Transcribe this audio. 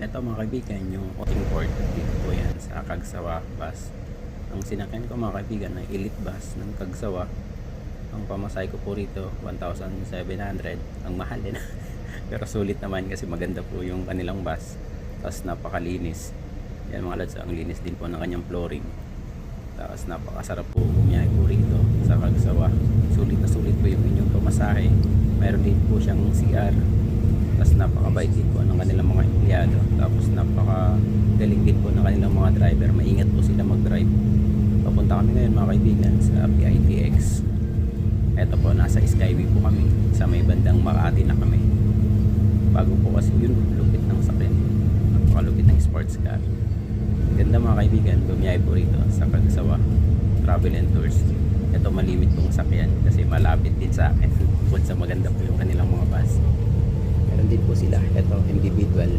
Eto mga kaibigan, yung outing port dito po yan sa Cagsawa bus. Ang sinakyan ko mga kaibigan ay Elite bus ng Cagsawa. Ang pamasahe ko po rito 1,700. Ang mahal din pero sulit naman kasi maganda po yung kanilang bus, tapos napakalinis yan mga lads. Ang linis din po ng kanyang flooring, tapos napakasarap po bumiyahe po rito sa Cagsawa. Sulit na sulit po yung inyong pamasahe. Mayroon din po siyang CR, tapos napakabait din po ng kanilang mga empleyado, tapos napakagaling din po ng kanilang mga driver. Maingat po sila mag-drive. Papunta kami ngayon mga kaibigan sa PITX. Eto po, nasa Skyway po kami, sa may bandang Makati na kami. Bago po kasi yun, lupit ng sakyan, napakalupit ng sports car. Ganda mga kaibigan, bumiyahe po rito sa Cagsawa Travel and Tours. Ito malimit pong sakyan kasi malapit din sa akin bukod sa maganda po yung kanilang mga bus. Meron din po sila, ito individual